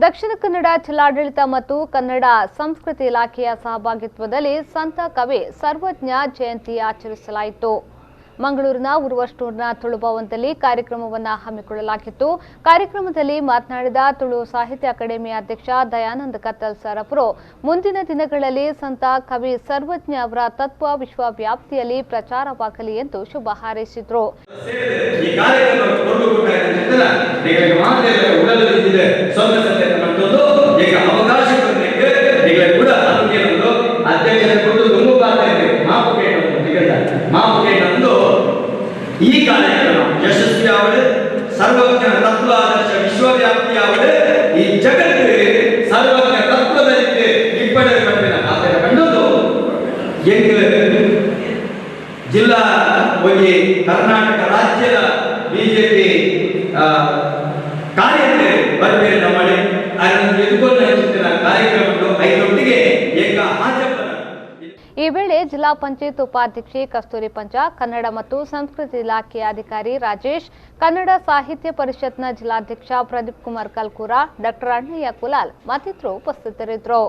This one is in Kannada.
ದಕ್ಷಿಣ ಕನ್ನಡ ಜಿಲ್ಲಾಡಳಿತ ಮತ್ತು ಕನ್ನಡ ಸಂಸ್ಕೃತಿ ಇಲಾಖೆಯ ಸಹಭಾಗಿತ್ವದಲ್ಲಿ ಸಂತ ಕವಿ ಸರ್ವಜ್ಞ ಜಯಂತಿ ಆಚರಿಸಲಾಯಿತು. ಮಂಗಳೂರಿನ ಉರ್ವಷ್ಟೂರಿನ ತುಳು ಭವನದಲ್ಲಿ ಕಾರ್ಯಕ್ರಮವನ್ನು ಹಮ್ಮಿಕೊಳ್ಳಲಾಗಿತ್ತು. ಕಾರ್ಯಕ್ರಮದಲ್ಲಿ ಮಾತನಾಡಿದ ತುಳು ಸಾಹಿತ್ಯ ಅಕಾಡೆಮಿ ಅಧ್ಯಕ್ಷ ದಯಾನಂದ ಕತ್ತಲ್ ಸರ್ ಅವರು ಮುಂದಿನ ದಿನಗಳಲ್ಲಿ ಸಂತ ಕವಿ ಸರ್ವಜ್ಞ ಅವರ ತತ್ವ ವಿಶ್ವವ್ಯಾಪ್ತಿಯಲ್ಲಿ ಪ್ರಚಾರವಾಗಲಿ ಎಂದು ಶುಭ ಹಾರೈಸಿದರು. ಈ ಕಾರ್ಯಕ್ರಮ ಯಶಸ್ವಿಯಾವಡೆ ಸರ್ವಜ್ಞ ತತ್ವ ಆದರ್ಶ ವಿಶ್ವವ್ಯಾಪ್ತಿಯಾವಡೆ ಈ ಜಗತ್ತು ಸರ್ವಜ್ಞ ತತ್ವದಲ್ಲಿ ಇಪ್ಪಡೆ ಕಟ್ಟಿನ ಮಾತ್ರ ಕಂಡುದು ಜಿಲ್ಲಾ ಹೋಗಿ ಕರ್ನಾಟಕ ರಾಜ್ಯದ ಬಿಜೆಪಿ ಕಾರ್ಯಕ್ಕೆ ಬರಬೇಕು ಮಾಡಿ ಅದನ್ನು ಎದುಕೊಂಡು ಹೆಚ್ಚಿನ ಕಾರ್ಯಕ್ರಮಗಳು ಐದೊಟ್ಟಿಗೆ ಏಕ ಹಾಜರ. ಈ ವೇಳೆ ಜಿಲ್ಲಾ ಪಂಚಾಯತ್ ಉಪಾಧ್ಯಕ್ಷೆ ಕಸ್ತೂರಿ ಪಂಚ, ಕನ್ನಡ ಮತ್ತು ಸಂಸ್ಕೃತಿ ಇಲಾಖೆಯ ಅಧಿಕಾರಿ ರಾಜೇಶ್, ಕನ್ನಡ ಸಾಹಿತ್ಯ ಪರಿಷತ್ನ ಜಿಲ್ಲಾಧ್ಯಕ್ಷ ಪ್ರದೀಪ್ ಕುಮಾರ್ ಕಲ್ಕೂರ, ಡಾಕ್ಟರ್ ಅಣ್ಣಯ್ಯ ಕುಲಾಲ್ ಮತ್ತಿತರರು ಉಪಸ್ಥಿತರಿದ್ದರು.